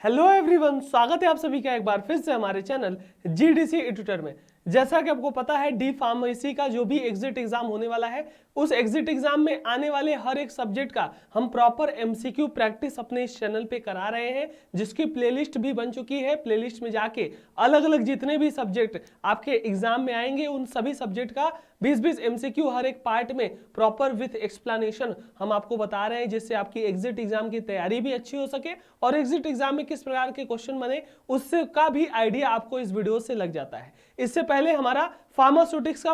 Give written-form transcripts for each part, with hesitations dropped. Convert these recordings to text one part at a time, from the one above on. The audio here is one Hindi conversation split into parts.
हेलो एवरीवन, स्वागत है आप सभी का एक बार फिर से हमारे चैनल जीडीसी ट्यूटर में। जैसा कि आपको पता है, डी फार्मेसी का जो भी एग्जिट एग्जाम होने वाला है, उस एग्जिट एग्जाम में आने वाले हर एक सब्जेक्ट का हम प्रॉपर एमसीक्यू प्रैक्टिस अपने इस चैनल पे करा रहे हैं, जिसकी प्लेलिस्ट भी बन चुकी है। प्लेलिस्ट में जाके अलग अलग जितने भी सब्जेक्ट आपके एग्जाम में आएंगे, उन सभी सब्जेक्ट का 20-20 एमसीक्यू हर एक पार्ट में प्रॉपर विथ एक्सप्लेनेशन हम आपको बता रहे हैं, जिससे आपकी एग्जिट एग्जाम की तैयारी भी अच्छी हो सके और एग्जिट एग्जाम में किस प्रकार के क्वेश्चन बने उससे का भी आइडिया आपको इस वीडियो से लग जाता है। इससे पहले हमारा फार्मास्यूटिक्स का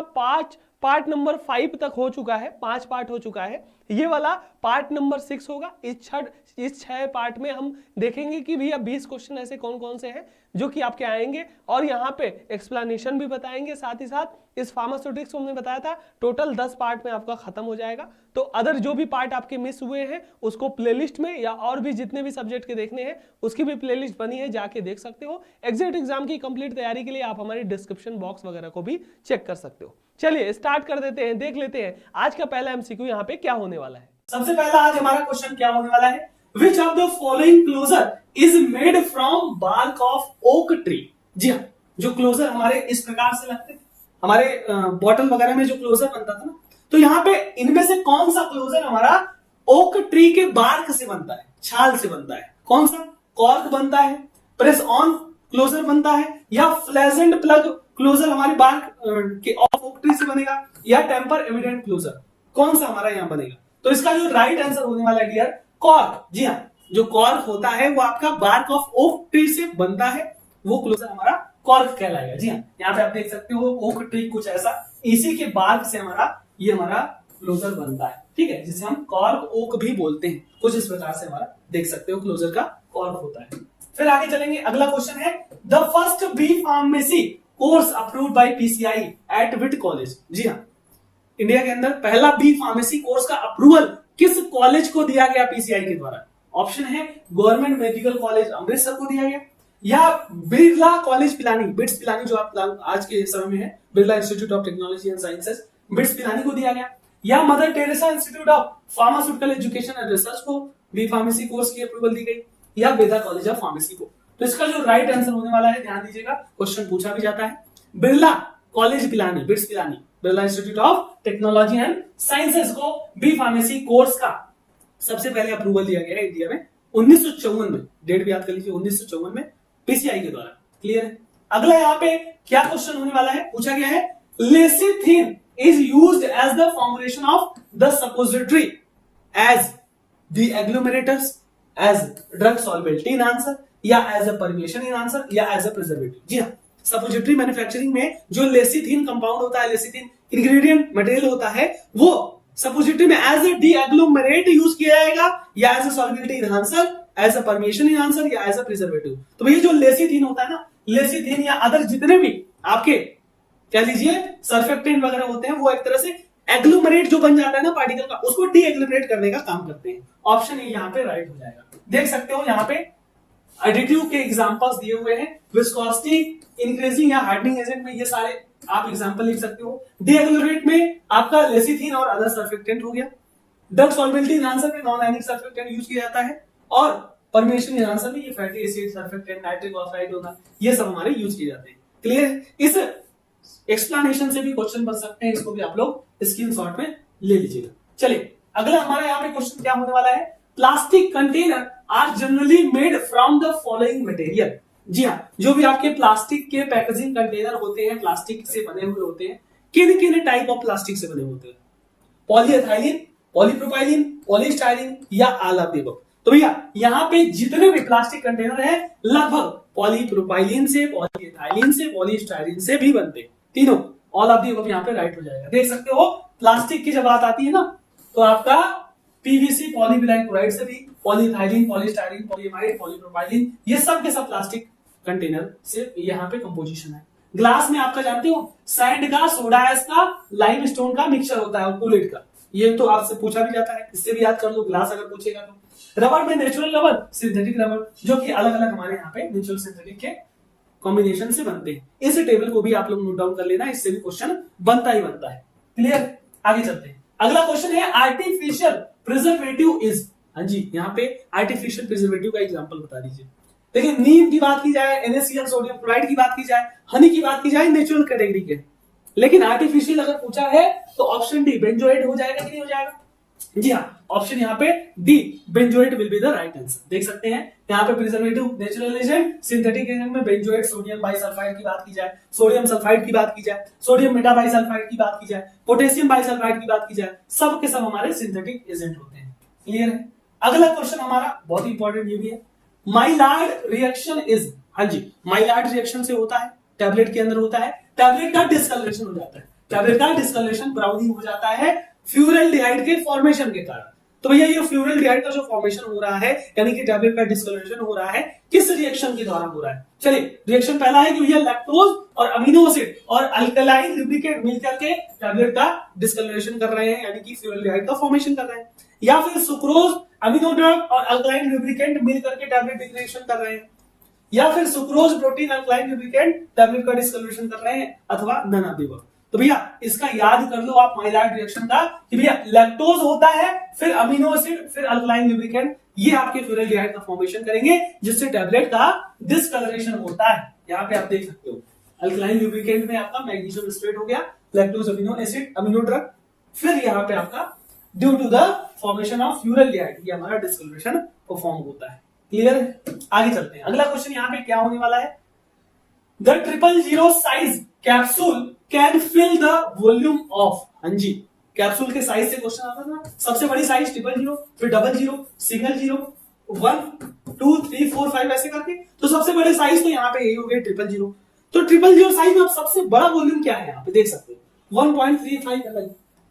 पार्ट नंबर 5 तक हो चुका है, 5 पार्ट हो चुका है। ये वाला पार्ट नंबर 6 होगा। इस 6 पार्ट में हम देखेंगे कि भैया 20 क्वेश्चन ऐसे कौन कौन से हैं जो कि आपके आएंगे, और यहाँ पे एक्सप्लेनेशन भी बताएंगे। साथ ही साथ इस फार्मास्यूटिक्स को हमने बताया था टोटल 10 पार्ट में आपका खत्म हो जाएगा। तो अदर जो भी पार्ट आपके मिस हुए हैं उसको प्लेलिस्ट में, या और भी जितने भी सब्जेक्ट के देखने हैं उसकी भी प्लेलिस्ट बनी है, जाके देख सकते हो। एग्जिट एग्जाम की कंप्लीट तैयारी के लिए आप हमारे डिस्क्रिप्शन बॉक्स वगैरह को भी चेक कर सकते हो। चलिए स्टार्ट कर देते हैं, देख लेते हैं आज का पहला एमसीक्यू यहाँ पे क्या होने वाला है। सबसे पहला आज हमारा क्वेश्चन क्या होने वाला है, which of the following closure is made from bark of oak tree. जी हाँ, जो क्लोजर हमारे इस प्रकार से लगते हैं, हमारे बॉटल वगैरह में जो क्लोजर बनता था ना, तो यहाँ पे इनमें से कौन सा क्लोजर हमारा ओक ट्री के बार्क से बनता है, छाल से बनता है? कौन सा? कॉर्क बनता है, प्रेस ऑन क्लोजर बनता है, या फ्लेजेंट प्लग क्लोजर हमारे बार्क के ऑफ ओक ट्री से बनेगा, या टेम्पर एविडेंट क्लोजर? कौन सा हमारा यहाँ बनेगा? तो इसका जो राइट आंसर होने वाला है डियर, कॉर्क। जी हाँ, जो कॉर्क होता है वो आपका बार्क ऑफ ओक ट्री से बनता है, वो क्लोजर हमारा कॉर्क कहलाएगा। जी हाँ, यहाँ पे आप देख सकते हो ओक ट्री कुछ ऐसा, इसी के बार्क से ये हमारा क्लोजर बनता है, ठीक है, जिसे हम कॉर्क ओक भी बोलते हैं। कुछ इस प्रकार से हमारा देख सकते हो क्लोजर का कॉर्क होता है। फिर आगे चलेंगे, अगला क्वेश्चन है, the first B pharmacy course approved by PCI at which college. जी हाँ, इंडिया के अंदर पहला बी फार्मेसी कोर्स का अप्रूवल किस कॉलेज को दिया गया पीसीआई के द्वारा? ऑप्शन है गवर्नमेंट मेडिकल कॉलेज अमृतसर को दिया गया, या बिरला कॉलेज पिलानी, बिट्स पिलानी जो आप आज के समय में है, Birla institute of technology and sciences, bits Pilani को दिया गया, या mother Teresa institute of pharmaceutical education and research को बी फार्मेसी कोर्स की अप्रूवल दी गई, या वेदा कॉलेज ऑफ फार्मेसी को। तो इसका जो राइट आंसर होने वाला है, ध्यान दीजिएगा, क्वेश्चन पूछा भी जाता है, Birla college Pilani, bits Pilani, Birla institute of technology and sciences को बी फार्मेसी कोर्स का सबसे पहले अप्रूवल दिया गया है इंडिया में 1954 में। डेट भी याद कर लीजिए, 1954 में पीसीआई के द्वारा। क्लियर है? अगला यहाँ पे क्या क्वेश्चन होने वाला है, पूछा गया है, lecithin is used as the formulation of the suppository as the agglomerators, as drug solvent enhancer, या as a permeation enhancer, या एज अ प्रिजर्वेटिव। जी हाँ, सपोजिटरी मैन्युफैक्चरिंग में जो लेसिथिन कंपाउंड होता है, लेसिथिन इंग्रेडिएंट मटेरियल होता है, वो सपोजिटरी में as a deagglomerate use किया जाएगा, या as a solvent enhancer, as a permeation enhancer, या एज अ प्रिजर्वेटिव। तो भैया जो लेसिथिन होता है ना, लेसिथिन या अदर जितने भी आपके कह लीजिए सर्फेक्टेंट वगैरह होते हैं, वो एक तरह से एग्लोमेरेट जो बन जाता है ना पार्टिकल का, उसको डी एग्लोमेरेट करने का काम करते हैं। ऑप्शन ए यहाँ पे राइट हो जाएगा। देख सकते हो यहाँ पे एडिटिव के एग्जांपल्स दिए हुए हैं, विस्कोसिटी इंक्रीजिंग या हार्डनिंग एजेंट में ये सारे आप एग्जांपल लिख सकते हो। डीएग्लोमेरेट में आपका लेसिथिन और अदर सर्फेक्टेंट हो गया, ड्रग सॉल्वेंट इनहांसर में नॉन आयनिक सर्फेक्टेंट यूज किया जाता है, और परमेशन इनहांसर में ये fatty acid surfactant, nitric oxide होना, ये सब हमारे यूज किए जाते हैं। क्लियर? इस एक्सप्लेनेशन से भी क्वेश्चन बन सकते हैं, इसको भी आप लोग स्क्रीनशॉट में ले लीजिएगा। चलिए अगला हमारा यहाँ पे क्वेश्चन क्या होने वाला है, plastic container are generally made from the following material. जी हाँ, जो भी आपके प्लास्टिक के पैकेजिंग कंटेनर होते हैं, प्लास्टिक से बने हुए होते हैं, किन किन टाइप ऑफ प्लास्टिक से बने होते हैं? पॉलीएथाइलिन, पॉलीप्रोपाइलिन, पॉलीस्टाइरिन, या ऑल ऑफ द अबव। तो भैया यहाँ पे जितने भी प्लास्टिक कंटेनर है, लगभग पॉलीप्रोपाइलिन से, पॉलीएथाइलिन से, पॉलीस्टाइरिन से भी बनते हैं, तीनों। ऑल ऑफ द अबव यहाँ पे राइट हो जाएगा। देख सकते हो प्लास्टिक की जब बात आती है ना, तो आपका पीवीसी, पॉलीविनाइल क्लोराइड से भी, पॉलीइथाइलिन, पॉलीस्टाइरिन, पॉलीएमाइड, पॉलीप्रोपाइलिन, ये सब के सब प्लास्टिक कंटेनर से यहाँ पे कंपोजिशन है। ग्लास में आपका जानते हो सैंड का, सोडा ऐश का, लाइमस्टोन का मिक्सचर होता है, कोलेट का, ये तो आपसे पूछा भी जाता है, इससे भी याद कर लो ग्लास अगर पूछेगा तो। रबर में नेचुरल रबर, सिंथेटिक रबर, जो कि अलग अलग हमारे यहाँ पे नेचुरल सिंथेटिक के कॉम्बिनेशन से बनते हैं। इस टेबल को भी आप लोग नोट डाउन कर लेना, इससे भी क्वेश्चन बनता ही बनता है। क्लियर? आगे चलते हैं। अगला क्वेश्चन है, आर्टिफिशियल प्रिजर्वेटिव इज। हाँ जी, यहाँ पे आर्टिफिशियल प्रिजर्वेटिव का एग्जांपल बता दीजिए। लेकिन नीम की बात की जाए, NaCl सोडियम क्लोराइड की बात की जाए, हनी की बात की जाए, नेचुरल कैटेगरी के। लेकिन आर्टिफिशियल अगर पूछा है तो ऑप्शन डी बेंजोएट हो जाएगा कि नहीं हो जाएगा? जी हाँ, ऑप्शन यहाँ पे D benzoate will be the right answer. देख सकते हैं यहाँ पे preservative, natural agent, synthetic agent में बेंजोएट सोडियम बाइसल्फाइड की बात की जाए, सोडियम सल्फाइड की बात की जाए, सोडियम मेटाबाइसल्फाइड की बात की जाए, पोटेशियम बाइसल्फाइड की बात की जाए, सब के सब हमारे सिंथेटिक एजेंट होते हैं। क्लियर है? अगला क्वेश्चन हमारा बहुत इंपॉर्टेंट ये भी है, माइलार्ड रिएक्शन इज, हाँ जी, माइलार्ड रिएक्शन से होता है, टैबलेट के अंदर होता है, टैबलेट का डिस्कलरेशन हो जाता है, टैबलेट का डिस्कलरेशन ब्राउनिंग हो जाता है फ्यूरल्डिहाइड के फॉर्मेशन के कारण। तो भैया ये फ्यूरल्डिहाइड का जो फॉर्मेशन हो रहा है, यानी कि टैबलेट का डिस्कलरेशन हो रहा है, किस रिएक्शन के द्वारा हो रहा है? चलिए, रिएक्शन पहला है कि भैया लैक्टोज और अमीनो एसिड और अल्कलाइन लुब्रिकेंट मिलकर के टैबलेट का डिस्कलरेशन कर रहे हैं, यानी कि फ्यूरल्डिहाइड का फॉर्मेशन कर रहे हैं, या फिर सुक्रोज, अमीनो ड्रग और अल्कलाइन लुब्रिकेंट मिलकर के टैबलेट डिस्कलरेशन कर रहे हैं, या फिर sucrose, protein, alkaline lubricant tablet का डिस्कलरेशन कर रहे हैं, अथवा नन ऑफ द अबव। तो भैया इसका याद कर लो आप माइलार्ड रिएक्शन का कि भैया लैक्टोज होता है, फिर अमीनो एसिड, फिर अल्कलाइन लुब्रिकेंट, ये आपके फ्यूरल्डिहाइड का फॉर्मेशन करेंगे जिससे टैबलेट का डिस्कलरेशन होता है। यहाँ पे आप देख सकते हो अल्कलाइन लुब्रिकेंट में आपका मैग्नीशियम एस्टेट हो गया, lactose, amino acid, amino drug, फिर यहाँ पे आपका due to the formation of furaldehyde ये हमारा डिस्कलरेशन परफॉर्म होता है। क्लियर है? आगे चलते हैं। अगला क्वेश्चन यहाँ पे क्या होने वाला है, the 000 size capsule can fill the volume of, हाँ जी, कैप्सूल के साइज से क्वेश्चन आता था, सबसे बड़ी साइज 000, फिर 00, सिंगल 0, 1, 2, 3, 4, 5 ऐसे करके, तो सबसे बड़े साइज तो यहाँ पे यही हो गए 000। तो 000 साइज में अब सबसे बड़ा वॉल्यूम क्या है यहाँ पे देख सकते हो, 1.35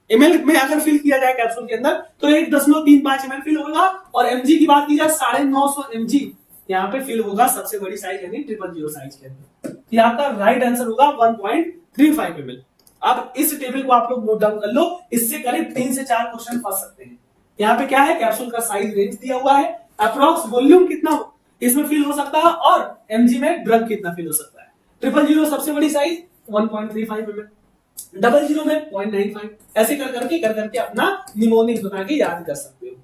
ml में अगर फिल किया जाए कैप्सूल के अंदर तो 1.35 ml फिल होगा, और mg की बात की जाए 950 mg यहाँ पे फिल होगा सबसे बड़ी साइज यानी 000 साइज के अंदर। ये आपका राइट आंसर होगा 1.35 ml। अब इस टेबल को आप लोग नोट डाउन कर लो, इससे करीब 3 से 4 क्वेश्चन फंस सकते हैं। यहाँ पे क्या है, कैप्सूल का साइज रेंज दिया हुआ है, अप्रॉक्स वॉल्यूम कितना इसमें फिल हो सकता है, और mg में ड्रग कितना फिल हो सकता है। 000 सबसे बड़ी साइज 1.35 ml, 00 में 0.95, ऐसे कर करके अपना निमोनिक बना के याद कर सकते हो।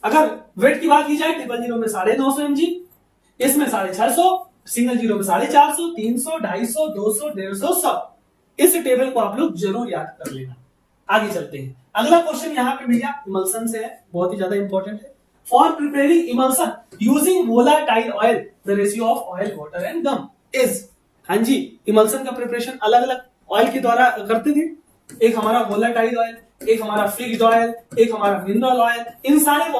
अगर वेट की बात की जाए 000 में 950 mg, इसमें 650, सिंगल 0 में 450, 300, 250, 200, 150, सब इस टेबल को आप लोग जरूर याद कर लेना। आगे चलते हैं। अगला क्वेश्चन यहाँ पे भैया इमल्सन से है, बहुत ही ज्यादा इंपॉर्टेंट है। For preparing emulsion using volatile oil the ratio of oil water and gum is, हाँ जी, इमल्सन का प्रिपरेशन अलग अलग ऑयल के द्वारा करते थे, एक हमारा वोलाटाइल ऑयल, एक हमारा फिक्स्ड ऑयल, एक हमारा मिनरल ऑयल। इन सारे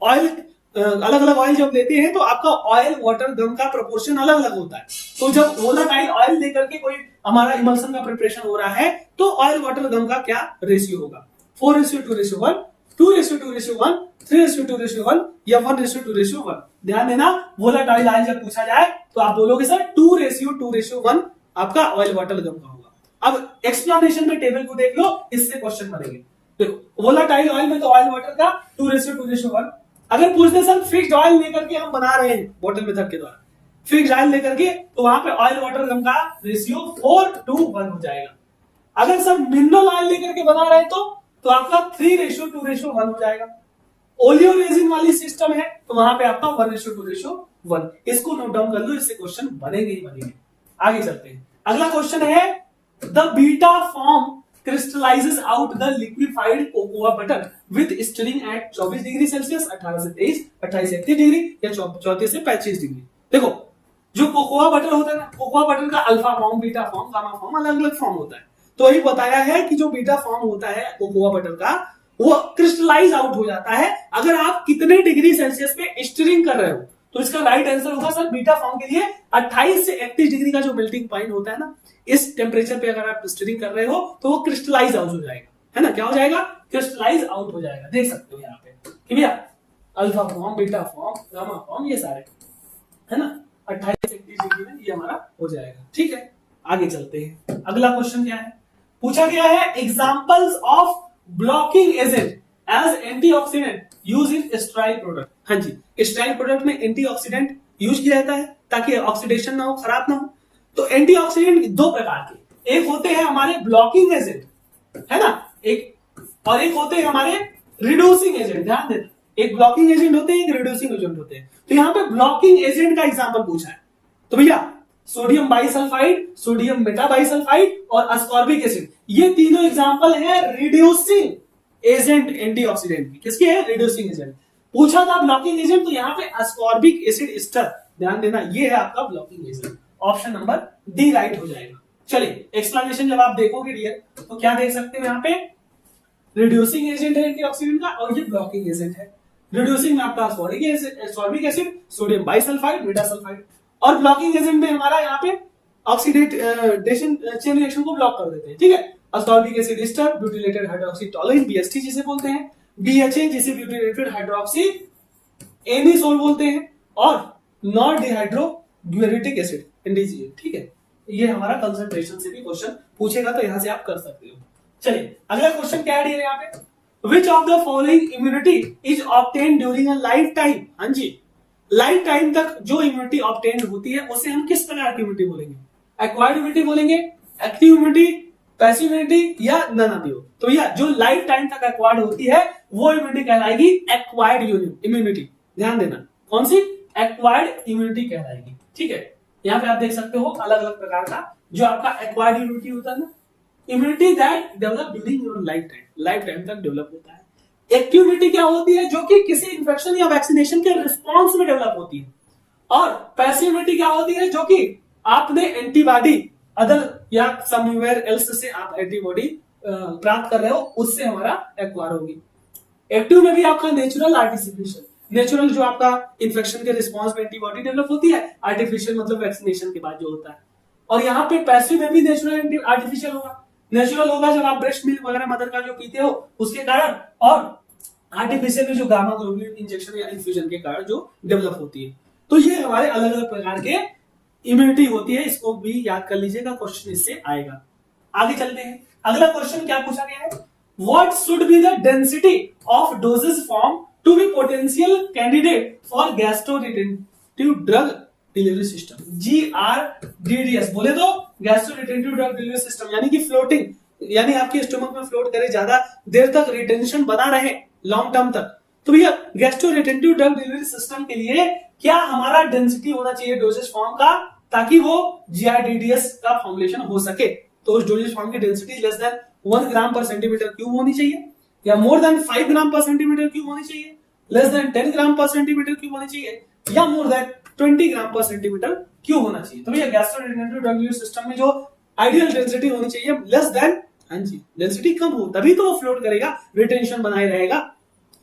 ऑयल अलग अलग ऑयल जब लेते हैं तो आपका ऑयल वाटर गम का प्रोपोर्शन अलग अलग होता है। तो जब वोलाटाइल ऑयल लेकर के कोई हमारा इमल्सन का प्रिपरेशन हो रहा है तो ऑयल वाटर गम का क्या रेशियो होगा, 4:2:1, 2:2:1, 3:2:1 या 1:2:1। ध्यान देना, वोलाटाइल ऑयल जब पूछा जाए तो आप बोलोगे सर 2:2:1 आपका ऑयल वाटर गम का होगा। अब एक्सप्लेनेशन में टेबल को देख लो, इससे क्वेश्चन बनेंगे। देखो वोलाटाइल ऑयल में तो ऑयल वाटर का 2:2:1। अगर पूछते सर फिक्स्ड ऑयल लेकर के हम बना रहे हैं बॉटल मेथड के द्वारा, फिक्स्ड ऑयल लेकर के, तो वहां पे ऑयल वाटर गम का रेशियो 4:1 हो जाएगा। अगर सर मिनरल ऑयल लेकर के बना रहे हैं तो आपका 3:2:1 हो जाएगा। ओलियो रेजिन वाली सिस्टम है तो वहां पे आपका 1:2:1। इसको नोट डाउन कर लो, इससे क्वेश्चन बनेंगे ही बनेंगे। आगे चलते हैं। अगला क्वेश्चन है the beta form crystallizes out the liquefied cocoa butter with stirring at 24 degree Celsius, 18 से 23, 28 से 31 डिग्री या 34 से 35 डिग्री। देखो जो कोकोआ बटर होता है ना, कोकोआ बटर का alpha form, beta form, gamma form, अलग अलग फॉर्म होता है। तो वही बताया है कि जो बीटा फॉर्म होता है कोकोआ बटर का, वो क्रिस्टलाइज आउट हो जाता है अगर आप कितने डिग्री सेल्सियस पे स्टिरिंग कर रहे हो। तो इसका राइट आंसर होगा सर बीटा फॉर्म के लिए 28 से 31 डिग्री का जो मेल्टिंग पॉइंट होता है ना, इस टेम्परेचर पे अगर आप स्टिरिंग कर रहे हो तो वो क्रिस्टलाइज आउट हो जाएगा, है ना। क्या हो जाएगा, क्रिस्टलाइज आउट हो जाएगा। देख सकते हो यहाँ पे कि भैया alpha form, beta form, gamma form, ये सारे, है ना, 28 से 31 डिग्री में ये हमारा हो जाएगा। ठीक है, आगे चलते हैं। अगला क्वेश्चन क्या है, पूछा गया है examples of blocking agent as antioxidant use in sterile product. हाँ जी, स्ट्राइल प्रोडक्ट में एंटीऑक्सीडेंट यूज किया जाता है ताकि ऑक्सीडेशन ना हो, खराब ना हो। तो एंटीऑक्सीडेंट दो प्रकार के, एक होते हैं हमारे ब्लॉकिंग एजेंट, है ना, एक, और एक होते हैं हमारे रिड्यूसिंग एजेंट। ध्यान देना, एक ब्लॉकिंग एजेंट होते हैं, एक रिड्यूसिंग एजेंट होते हैं। तो यहाँ पे ब्लॉकिंग एजेंट का एग्जाम्पल पूछा है, तो भैया सोडियम बाइसल्फाइड, सोडियम मेटाबाइसल्फाइड और अस्कॉर्बिक एसिड, ये तीनों एग्जाम्पल है रिड्यूसिंग एजेंट एंटीऑक्सीडेंट की। किसके है? Reducing agent. पूछा था ब्लॉकिंग एजेंट, तो यहाँ पे अस्कॉर्बिक एसिड एस्टर, ध्यान देना ये है आपका blocking agent. Option number D right हो जाएगा। चलिए एक्सप्लेनेशन जब आप देखोगे डियर, तो क्या देख सकते हो यहाँ पे रिड्यूसिंग एजेंट है एंटीऑक्सीडेंट का, और ये ब्लॉकिंग एजेंट है। रिड्यूसिंग में आपका ascorbic acid, sodium bisulphide, metasulphide, और ब्लॉकिंग एजेंट में हमारा यहाँ पे ऑक्सीडेशन चेन रिएक्शन को ब्लॉक कर देते हैं, ठीक है। Ascorbic acid ester, butylated hydroxy tolerant, BST जिसे बोलते हैं, BHA जिसे ब्यूटिलेटेड हाइड्रोक्सी एनिसोल बोलते हैं, और नॉन डिहाइड्रोग्लूरेटिक एसिड NDCA, ठीक है। ये हमारा कंसंट्रेशन से भी क्वेश्चन पूछेगा, तो यहां से आप कर सकते हो। चलिए अगला क्वेश्चन क्या है यहाँ पे, विच of the following immunity is obtain during a life time. हाँ जी, लाइफ टाइम तक जो इम्यूनिटी ऑब्टेन होती है उसे हम किस प्रकार की इम्यूनिटी बोलेंगे? एक्वायर्ड इम्यूनिटी बोलेंगे, एक्टिव इम्यूनिटी, पैसिव इम्यूनिटी, या नन ऑफ द। तो या जो लाइफ टाइम तक एक्वायर्ड होती है वो इम्यूनिटी कहलाएगी एक्वायर्ड इम्यूनिटी। ध्यान देना, कौन सी? एक्वायर्ड इम्यूनिटी कहलाएगी, ठीक है। यहाँ पे आप देख सकते हो अलग अलग प्रकार का जो आपका एक्वायर्ड इम्यूनिटी होता है ना, immunity that develop during your life time तक डेवलप होता है। एक्टिव इम्यूनिटी क्या होती है? जो कि किसी इन्फेक्शन या वैक्सीनेशन के रिस्पॉन्स में डेवलप होती है। और पैसिव इम्यूनिटी क्या होती है? जो कि आपने एंटीबॉडी अदर या समवेयर एल्स से आप एंटीबॉडी प्राप्त कर रहे हो, उससे हमारा एक्वायर होगी। एक्टिव में भी आपका नेचुरल, आर्टिफिशियल। नेचुरल जो आपका इन्फेक्शन के रिस्पॉन्स में एंटीबॉडी डेवलप होती है, आर्टिफिशियल मतलब वैक्सीनेशन के बाद जो होता है। और यहाँ पे पैसिव में भी नेचुरल आर्टिफिशियल होगा। नेचुरल होगा जब आप ब्रेस्ट मिल्क वगैरह मदर का जो पीते हो उसके कारण, और आर्टिफिशियल में जो गामा ग्लोबुलिन इंजेक्शन या इन्फ्यूजन के कारण जो डेवलप होती है। तो ये हमारे अलग अलग प्रकार के इम्यूनिटी होती है, इसको भी याद कर लीजिएगा, क्वेश्चन इससे आएगा। आगे चलते हैं, अगला क्वेश्चन क्या पूछा गया है, what should be the density of dosage form to be potential candidate for gastroretentive drug delivery system, GRDDS बोले तो गैस्ट्रोरिटेंटिव ड्रग डिलीवरी सिस्टम, यानी कि फ्लोटिंग, यानी आपके स्टमक में फ्लोट करे, ज्यादा देर तक रिटेंशन बना रहे लॉन्ग टर्म तक। तो भैया गैस्ट्रोरिटेंटिव ड्रग डिलीवरी सिस्टम के लिए क्या हमारा डेंसिटी होना चाहिए डोजेज फॉर्म का, ताकि वो GRDDS का फॉर्मुलेशन हो सके। तो उस डोजेज फॉर्म की डेंसिटी लेस देन 1 ग्राम पर सेंटीमीटर क्यूब होनी चाहिए, या मोर देन 5 ग्राम पर सेंटीमीटर क्यूब होनी चाहिए, लेस देन 10 ग्राम पर सेंटीमीटर क्यूब होनी चाहिए, या मोर देन 20 ग्राम पर सेंटीमीटर क्यूब होना चाहिए। तो भैया गैस्ट्रोरिटेंटिव ड्रग डिलीवरी सिस्टम में जो आइडियल डेंसिटी होनी चाहिए लेस देन, हाँ जी, डेंसिटी कम हो तभी तो वो फ्लोट करेगा, रिटेंशन बनाए रहेगा,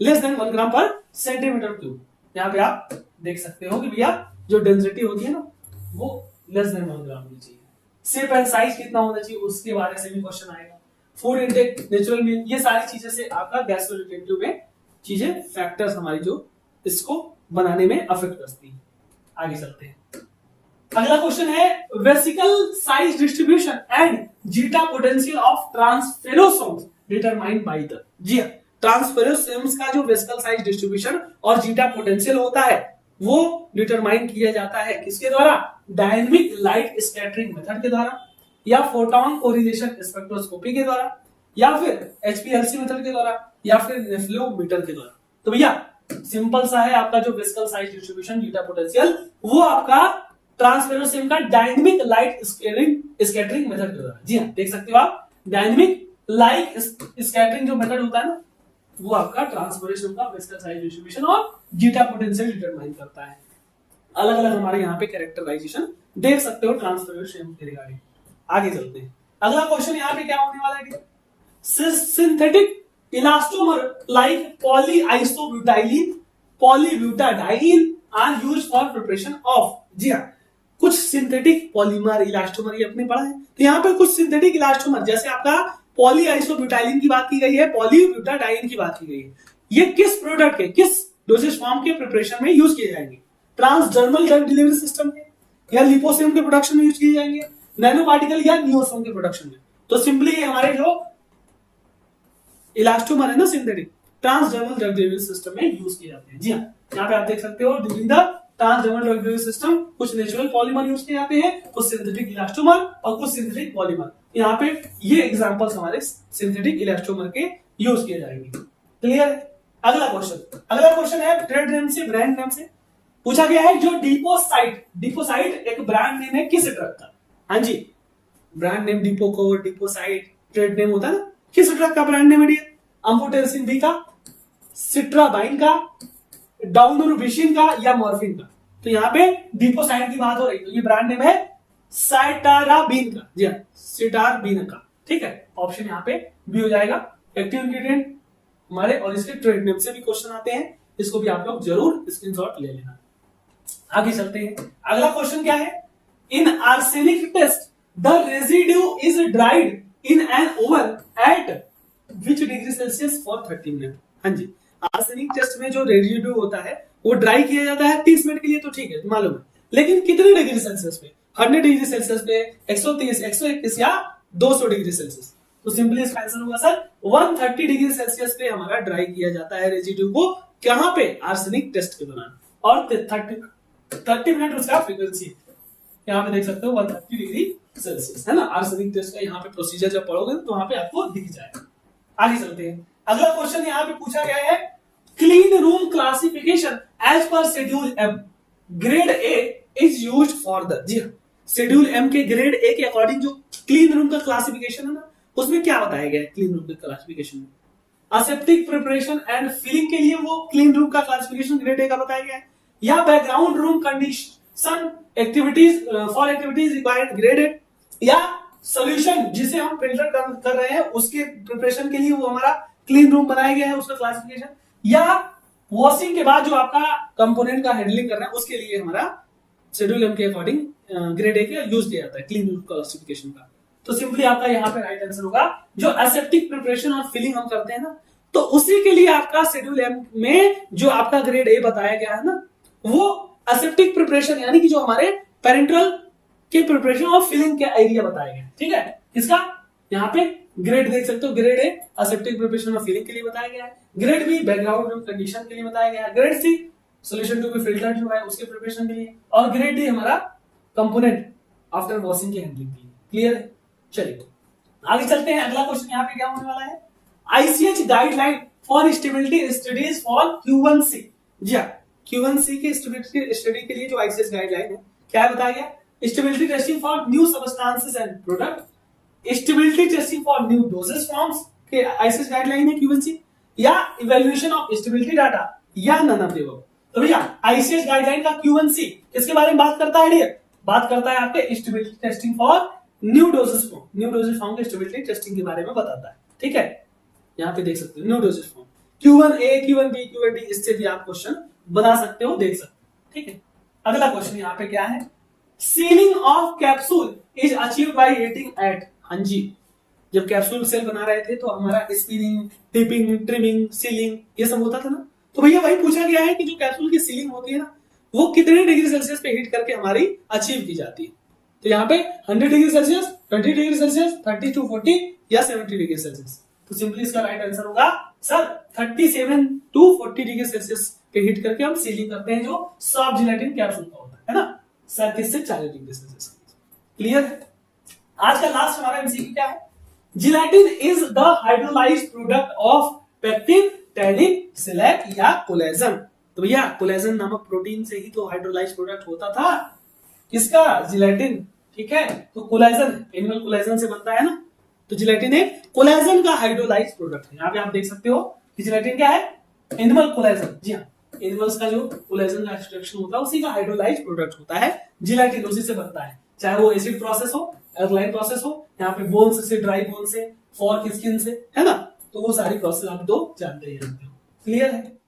लेस देन 1 ग्राम पर सेंटीमीटर क्यूब। यहाँ पे आप देख सकते हो कि भैया जो डेंसिटी होती है ना वो लेस देन 1 ग्राम होनी चाहिए। शेप एंड साइज कितना होना चाहिए उसके बारे से भी क्वेश्चन आएगा। फूड इंटेक, नेचुरल मील, ये सारी चीजें से आपका गैस्ट्रोरिटेंटिव में चीजें फैक्टर्स हमारी जो इसको बनाने में अफेक्ट करती है। आगे चलते हैं, अगला क्वेश्चन है vesicle size distribution and zeta potential of transferosomes determined by the. जी हां, ट्रांसफेरोसोम्स का जो वेसिकल साइज डिस्ट्रीब्यूशन और जीटा पोटेंशियल होता है वो डिटरमाइन किया जाता है किसके द्वारा? डायनेमिक लाइट स्कैटरिंग मेथड के द्वारा, या फोटोन कोरिलेशन स्पेक्ट्रोस्कोपी के द्वारा, या फिर HPLC मेथड के द्वारा, या फिर नेफ्लोमीटर के द्वारा। तो भैया सिंपल सा है, आपका जो vesicle size distribution zeta potential वो आपका ट्रांसफेरोसोम का डायनेमिक लाइट स्कैटरिंग मेथड के द्वारा। जी हाँ, देख सकते हो आप, डायनेमिक लाइट स्कैटरिंग जो मेथड होता है ना वो आपका ट्रांसफेरोसोम का वेसिकल साइज डिस्ट्रीब्यूशन और जीटा पोटेंशियल डिटरमाइन करता है। अलग अलग हमारे यहाँ पे कैरेक्टराइजेशन देख सकते हो ट्रांसफेरोसोम के रिगार्डिंग। आगे चलते हैं, अगला क्वेश्चन यहाँ पे क्या होने वाला है, synthetic elastomer like polyisobutylene, polybutadiene are used for preparation of. जी हाँ, कुछ सिंथेटिक पॉलीमर इलास्टोमर ये अपने पढ़ा है। तो यहाँ पे कुछ सिंथेटिक इलास्टोमर, जैसे आपका पॉलीआइसोब्यूटाइलिन की बात की गई है, पॉलीब्यूटाडाइन की बात की गई है, ये किस प्रोडक्ट के, किस डोसेज फॉर्म के प्रिपरेशन में यूज किए जाएंगे? ट्रांसडर्मल ड्रग डिलीवरी सिस्टम में, या लिपोसोम के प्रोडक्शन में यूज किए जाएंगे, नैनो पार्टिकल या नियोसोम के प्रोडक्शन में। तो सिंपली हमारे जो इलास्टोमर है ना synthetic, transdermal drug delivery system में यूज किए जाते हैं। जी हाँ, यहाँ पे आप देख सकते हो during the transdermal drug delivery system कुछ नेचुरल पॉलीमर यूज किए जाते हैं, कुछ सिंथेटिक इलास्टोमर और कुछ सिंथेटिक पॉलीमर। यहाँ पे ये एग्जांपल्स हमारे सिंथेटिक इलास्टोमर के यूज किए जाएंगे। क्लियर है? अगला क्वेश्चन है ट्रेड नेम से, ब्रांड नेम से पूछा गया है। जो डिपोसाइट एक ब्रांड नेम है किस ट्रक का? हाँ जी, ब्रांड नेम डिपोकोर, डिपोसाइट ट्रेड नेम होता है ना, किस ट्रक का ब्रांड नेम है डियर? अम्फोटेरिसिन बी का, सिट्राबाइन का, डाउनोर्बिशिन का या मॉर्फिन का? तो यहाँ पे डिपोसाइट की बात हो रही है, तो ये ब्रांड नेम है साइटाराबिन का। जी हाँ, सिटारबिन का। ठीक है, ऑप्शन यहाँ पे बी हो जाएगा। एक्टिव इंग्रेडिएंट हमारे, और इसके ट्रेड नेम से भी क्वेश्चन आते हैं, इसको भी आप लोग जरूर स्क्रीनशॉट ले लेना। आगे चलते हैं, अगला क्वेश्चन क्या है? In arsenic test the residue is dried in an oven at which degree Celsius for 30 minute? हाँ जी, आर्सेनिक टेस्ट में जो रेजिड्यू होता है वो ड्राई किया जाता है 30 मिनट के लिए, तो ठीक है मालूम है, लेकिन कितने डिग्री सेल्सियस पे? 100 डिग्री सेल्सियस पे, 130, 121 या 200 डिग्री सेल्सियस? तो सिंपली इसका आंसर होगा सर 130 डिग्री सेल्सियस पे हमारा ड्राई किया जाता है रेजिड्यू को। कहां पे? आर्सेनिक टेस्ट के दौरान। और 30 मिनट उसका फ्रीक्वेंसी, यहाँ पे देख सकते हो 130 डिग्री सेल्सियस है ना। आर्सेनिक टेस्ट का यहाँ पे प्रोसीजर जब पढ़ोगे तो वहां पे आपको दिख जाएगा। आगे चलते हैं, अगला क्वेश्चन यहाँ पे पूछा गया है clean room classification as per schedule M grade A is used for the. जी शेड्यूल एम के ग्रेड ए के अकॉर्डिंग जो क्लीन रूम का क्लासिफिकेशन है ना, उसमें क्या बताया गया है? क्लीन रूम के क्लासिफिकेशन में असेप्टिक प्रिपरेशन एंड फिलिंग के लिए वो क्लीन रूम का क्लासिफिकेशन ग्रेड ए का बताया गया है, या background room condition activities for activities required grade A, या सोल्यूशन जिसे हम फिल्टर कर रहे हैं उसके प्रिपरेशन के लिए वो हमारा क्लीन रूम बनाया गया है उसका क्लासिफिकेशन, या वॉशिंग के बाद जो आपका कंपोनेंट का हैंडलिंग करना है उसके लिए हमारा शेड्यूल एम के अकॉर्डिंग ग्रेड ए का यूज किया जाता है क्लीन रूम क्लासिफिकेशन का। तो सिंपली आपका यहाँ पे राइट आंसर होगा जो एसेप्टिक प्रिपरेशन और फिलिंग हम करते हैं ना, तो उसी के लिए आपका शेड्यूल एम में जो आपका ग्रेड ए बताया गया है ना, वो एसेप्टिक प्रिपरेशन यानी कि जो हमारे पेरेंट्रल के प्रिपरेशन और फिलिंग के एरिया बताया गया। ठीक है, इसका यहाँ पे ग्रेड देख सकते हो, ग्रेड ए एसेप्टिक प्रिपरेशन और फिलिंग के लिए बताया गया है, grade B background room condition के लिए बताया गया है, grade C solution to be filtered जो है उसके प्रिपरेशन के लिए, और ग्रेड डी हमारा कंपोनेंट आफ्टर वॉशिंग की हैंडलिंग के लिए। क्लियर है? चलिए आगे चलते हैं, अगला क्वेश्चन यहाँ पे क्या होने वाला है? ICH guideline for stability studies for Q1C। जी हाँ, Q1C के स्टडी के लिए जो आईसीएच गाइडलाइन है क्या बताया गया? Stability testing for new substances and product, stability testing for new doses forms के आईसीएच गाइडलाइन है Q1C, या इवैल्यूएशन ऑफ स्टेबिलिटी डाटा, या नन ऑफ द अबव। तो भैया आईसीएच गाइडलाइन का Q1C किसके बारे में बात करता है डियर? बात करता है आपके stability testing for new doses form के स्टेबिलिटी टेस्टिंग के बारे में बताता है। ठीक है, यहाँ पे देख सकते हो new doses form Q1A, Q1B, Q1D, इससे भी आप क्वेश्चन बना सकते हो, देख सकते हो। ठीक है, अगला क्वेश्चन यहाँ पे क्या है? Ceiling of capsule is achieved by heating eight. हाँ जी, जब कैप्सूल सेल बना रहे थे तो हमारा स्पिनिंग, टिपिंग, ट्रिमिंग, सीलिंग ये सब होता था ना, तो भैया वही पूछा गया है कि जो कैप्सूल की सीलिंग होती है ना, वो कितने डिग्री सेल्सियस पे हीट करके हमारी अचीव की जाती है? तो यहाँ पे 100 degree Celsius, 20 degree Celsius, 30 to 40 या 70 डिग्री सेल्सियस। तो सिंपली इसका राइट आंसर होगा सर 37 to 40 डिग्री सेल्सियस पे हीट करके हम सीलिंग करते हैं जो सॉफ्ट जिलेटिन कैप्सूल का होता है ना, 37 से 40 डिग्री सेल्सियस। क्लियर है? आज का लास्ट हमारा एमसीक्यू क्या है? Gelatin is the hydrolysed product of pectin, tannin, shellac या कोलेजन। तो भैया कोलेजन नामक प्रोटीन से ही तो हाइड्रोलाइज्ड प्रोडक्ट होता था, किसका? जिलेटिन। ठीक है, तो कोलेजन एनिमल कोलेजन से बनता है ना, तो जिलेटिन एक कोलेजन का हाइड्रोलाइज्ड प्रोडक्ट है। यहाँ पे आप देख सकते हो कि जिलेटिन क्या है? Animal collagen. जी हाँ, एनिमल्स का जो कोलेजन का एक्सट्रैक्शन होता है उसी का हाइड्रोलाइज्ड प्रोडक्ट होता है जिलेटिन, उसी से बनता है, चाहे वो एसिड प्रोसेस हो, एल्कलाइन प्रोसेस हो, यहाँ पे बोन्स से, ड्राई बोन से, फॉर्क स्किन से, है ना, तो वो सारी प्रोसेस आप तो जानते ही रहते हो। क्लियर है?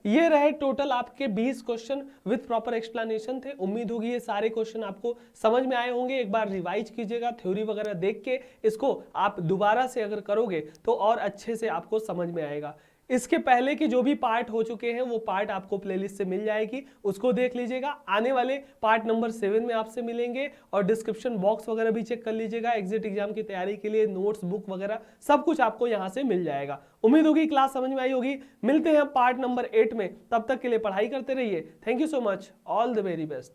ये रहे टोटल आपके 20 क्वेश्चन विद प्रॉपर एक्सप्लेनेशन थे। उम्मीद होगी ये सारे क्वेश्चन आपको समझ में आए होंगे। एक बार रिवाइज कीजिएगा, थ्योरी वगैरह देख के इसको आप दोबारा से अगर करोगे तो और अच्छे से आपको समझ में आएगा। इसके पहले के जो भी पार्ट हो चुके हैं वो पार्ट आपको प्लेलिस्ट से मिल जाएगी, उसको देख लीजिएगा। आने वाले पार्ट नंबर 7 में आपसे मिलेंगे, और डिस्क्रिप्शन बॉक्स वगैरह भी चेक कर लीजिएगा। एग्जिट एग्जाम की तैयारी के लिए नोट्स, बुक वगैरह सब कुछ आपको यहाँ से मिल जाएगा। उम्मीद होगी क्लास समझ में आई होगी। मिलते हैं पार्ट नंबर 8 में, तब तक के लिए पढ़ाई करते रहिए। Thank you so much, all the very best.